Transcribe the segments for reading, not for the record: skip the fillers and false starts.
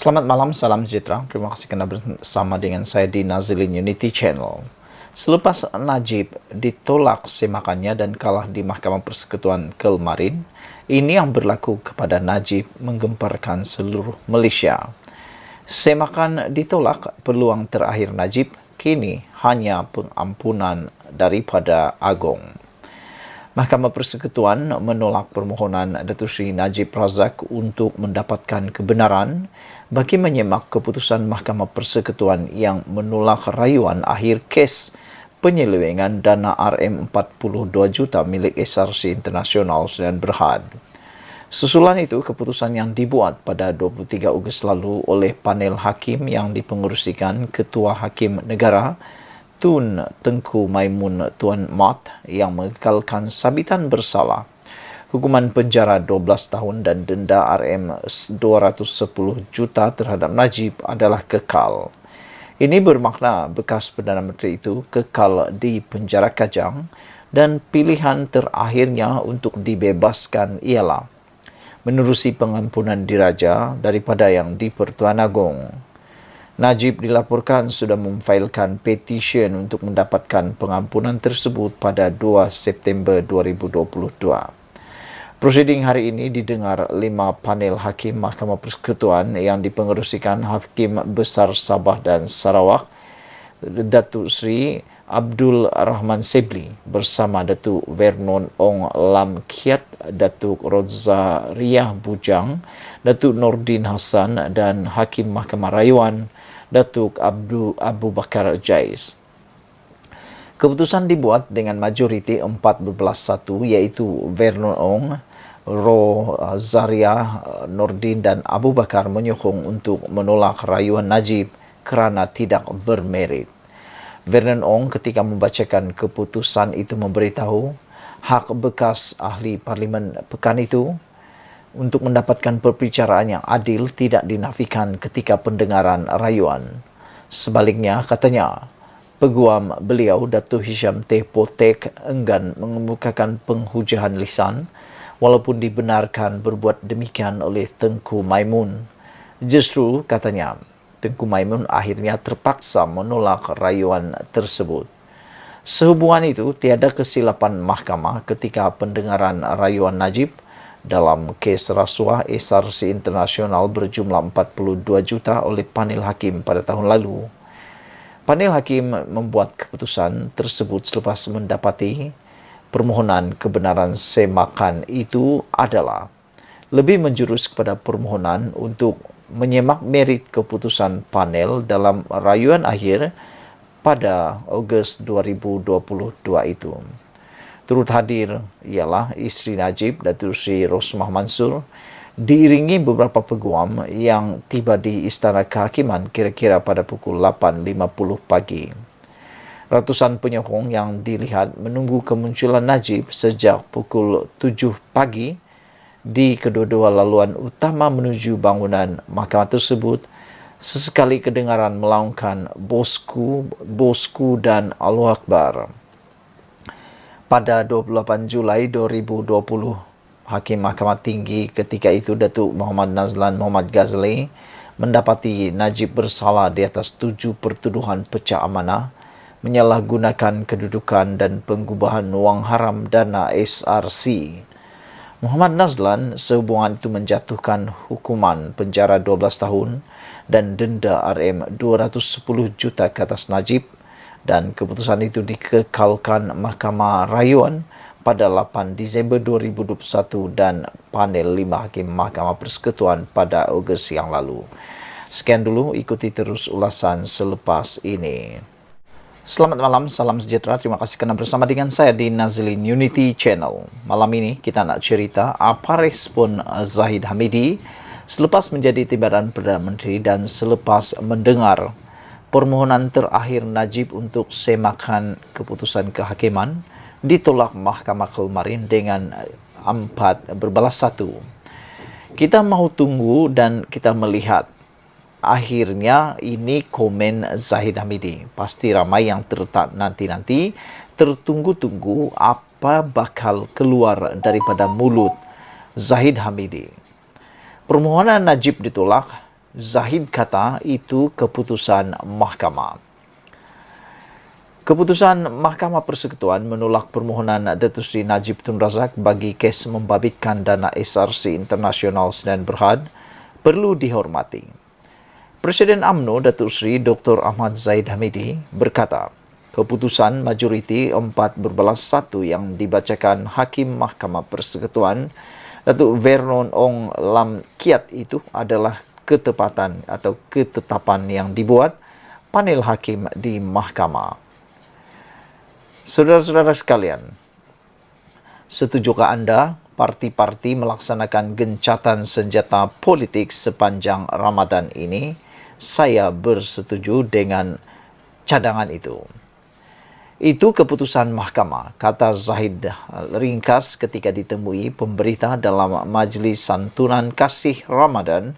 Selamat malam, salam sejahtera. Terima kasih kerana bersama dengan saya di Nazilin Unity Channel. Selepas Najib ditolak semakannya dan kalah di Mahkamah Persekutuan kemarin, ini yang berlaku kepada Najib menggemparkan seluruh Malaysia. Semakan ditolak, peluang terakhir Najib kini hanya pengampunan daripada Agong. Mahkamah Persekutuan menolak permohonan Datuk Seri Najib Razak untuk mendapatkan kebenaran bagi menyemak keputusan Mahkamah Persekutuan yang menolak rayuan akhir kes penyelewengan dana RM42 juta milik SRC International Sdn Bhd. Susulan itu, keputusan yang dibuat pada 23 Ogos lalu oleh panel hakim yang dipengerusikan Ketua Hakim Negara Tun Tengku Maimun Tuan Mat yang mengekalkan sabitan bersalah, hukuman penjara 12 tahun dan denda RM210 juta terhadap Najib adalah kekal. Ini bermakna bekas Perdana Menteri itu kekal di penjara Kajang dan pilihan terakhirnya untuk dibebaskan ialah menerusi pengampunan diraja daripada yang di-Pertuan Agong. Najib dilaporkan sudah memfailkan petisyen untuk mendapatkan pengampunan tersebut pada 2 September 2022. Prosiding hari ini didengar 5 panel hakim Mahkamah Persekutuan yang dipengerusikan Hakim Besar Sabah dan Sarawak, Datuk Seri Abdul Rahman Sebli bersama Datuk Vernon Ong Lam Kiat, Datuk Rozariah Bujang, Datuk Nordin Hassan dan Hakim Mahkamah Rayuan Datuk Abu Bakar Jais. Keputusan dibuat dengan majoriti 14-1 iaitu Vernon Ong, Rozariah, Nordin dan Abu Bakar menyokong untuk menolak rayuan Najib kerana tidak bermerit. Vernon Ong ketika membacakan keputusan itu memberitahu hak bekas ahli Parlimen pekan itu untuk mendapatkan perbicaraan yang adil tidak dinafikan ketika pendengaran rayuan. Sebaliknya, katanya, peguam beliau Datuk Hisham Teh Potek enggan mengemukakan penghujahan lisan walaupun dibenarkan berbuat demikian oleh Tengku Maimun. Justru, katanya, Tengku Maimun akhirnya terpaksa menolak rayuan tersebut. Sehubungan itu, tiada kesilapan mahkamah ketika pendengaran rayuan Najib dalam kes rasuah SRC International berjumlah 42 juta oleh panel hakim pada tahun lalu. Panel hakim membuat keputusan tersebut selepas mendapati permohonan kebenaran semakan itu adalah lebih menjurus kepada permohonan untuk menyemak merit keputusan panel dalam rayuan akhir pada Ogos 2022 itu. Turut hadir ialah isteri Najib, Datuk Seri Rosmah Mansur, diiringi beberapa peguam yang tiba di Istana Kehakiman kira-kira pada pukul 8.50 pagi. Ratusan penyokong yang dilihat menunggu kemunculan Najib sejak pukul 7 pagi di kedua-dua laluan utama menuju bangunan mahkamah tersebut, sesekali kedengaran melaungkan bosku, bosku dan Allahu Akbar. Pada 28 Julai 2020, Hakim Mahkamah Tinggi ketika itu Datuk Muhammad Nazlan Muhammad Ghazali mendapati Najib bersalah di atas 7 pertuduhan pecah amanah, menyalahgunakan kedudukan dan pengubahan wang haram dana SRC. Muhammad Nazlan sehubungan itu menjatuhkan hukuman penjara 12 tahun dan denda RM210 juta ke atas Najib, dan keputusan itu dikekalkan Mahkamah Rayuan pada 8 Disember 2021 dan panel 5 hakim Mahkamah Persekutuan pada Ogos yang lalu. Sekian dulu, ikuti terus ulasan selepas ini. Selamat malam, salam sejahtera. Terima kasih kerana bersama dengan saya di Nazilin Unity Channel. Malam ini kita nak cerita apa respon Zahid Hamidi selepas menjadi timbalan Perdana Menteri dan selepas mendengar permohonan terakhir Najib untuk semakan keputusan kehakiman ditolak Mahkamah kemarin dengan 4-1. Kita mahu tunggu dan kita melihat akhirnya ini komen Zahid Hamidi. Pasti ramai yang nanti-nanti tertunggu-tunggu apa bakal keluar daripada mulut Zahid Hamidi. Permohonan Najib ditolak Zahid kata itu keputusan mahkamah. Keputusan Mahkamah Persekutuan menolak permohonan Datuk Seri Najib Tun Razak bagi kes membabitkan dana SRC Internasional Sedan Berhad perlu dihormati. Presiden UMNO Datuk Seri Dr. Ahmad Zahid Hamidi berkata, keputusan majoriti 4/1 yang dibacakan Hakim Mahkamah Persekutuan Datuk Vernon Ong Lam Kiat itu adalah ketetapan yang dibuat panel hakim di mahkamah. Saudara-saudara sekalian, setujukah anda parti-parti melaksanakan gencatan senjata politik sepanjang Ramadan ini? Saya bersetuju dengan cadangan itu. Itu keputusan mahkamah, kata Zahid ringkas ketika ditemui pemberita dalam Majlis Santunan Kasih Ramadan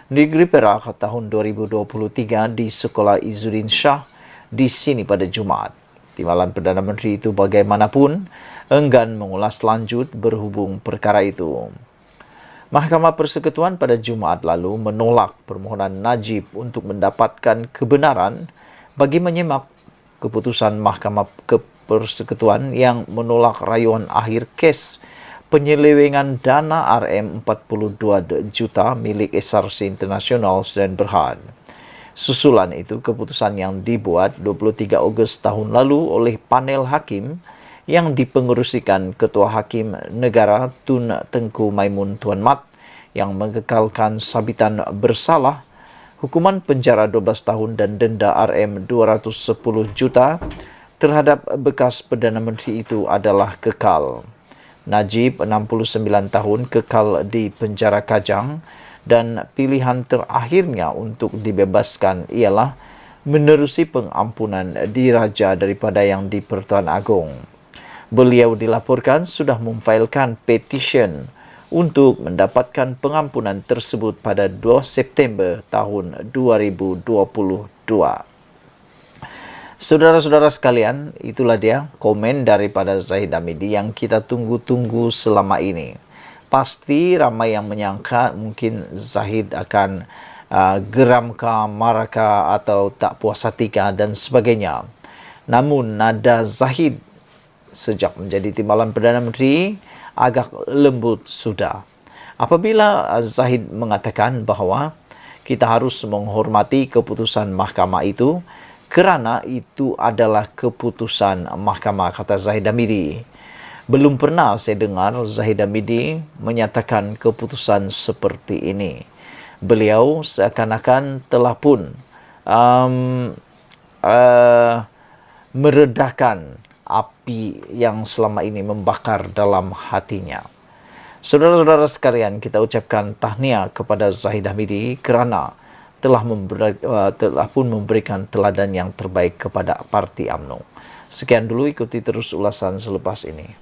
Negeri Perak tahun 2023 di Sekolah Izzuddin Shah di sini pada Jumaat. Timbalan Perdana Menteri itu bagaimanapun enggan mengulas lanjut berhubung perkara itu. Mahkamah Persekutuan pada Jumaat lalu menolak permohonan Najib untuk mendapatkan kebenaran bagi menyemak keputusan Mahkamah Persekutuan yang menolak rayuan akhir kes penyelewengan dana RM42 juta milik SRC Internasional Sedan Berhad. Susulan itu keputusan yang dibuat 23 Ogos tahun lalu oleh panel hakim yang dipengerusikan Ketua Hakim Negara Tun Tengku Maimun Tuan Mat yang mengekalkan sabitan bersalah, hukuman penjara 12 tahun dan denda RM210 juta terhadap bekas Perdana Menteri itu adalah kekal. Najib 69 tahun kekal di penjara Kajang dan pilihan terakhirnya untuk dibebaskan ialah menerusi pengampunan diraja daripada yang di Pertuan Agong. Beliau dilaporkan sudah memfailkan petisyen untuk mendapatkan pengampunan tersebut pada 2 September tahun 2022. Saudara-saudara sekalian, itulah dia komen daripada Zahid Hamidi yang kita tunggu-tunggu selama ini. Pasti ramai yang menyangka mungkin Zahid akan geramkah, marahkah atau tak puas hatikah dan sebagainya. Namun nada Zahid sejak menjadi timbalan Perdana Menteri agak lembut sudah. Apabila Zahid mengatakan bahawa kita harus menghormati keputusan mahkamah itu kerana itu adalah keputusan mahkamah, kata Zahid Hamidi. Belum pernah saya dengar Zahid Hamidi menyatakan keputusan seperti ini. Beliau seakan-akan telah pun meredakan api yang selama ini membakar dalam hatinya. Saudara-saudara sekalian, kita ucapkan tahniah kepada Zahid Hamidi kerana telah pun memberikan teladan yang terbaik kepada Parti UMNO. Sekian dulu, ikuti terus ulasan selepas ini.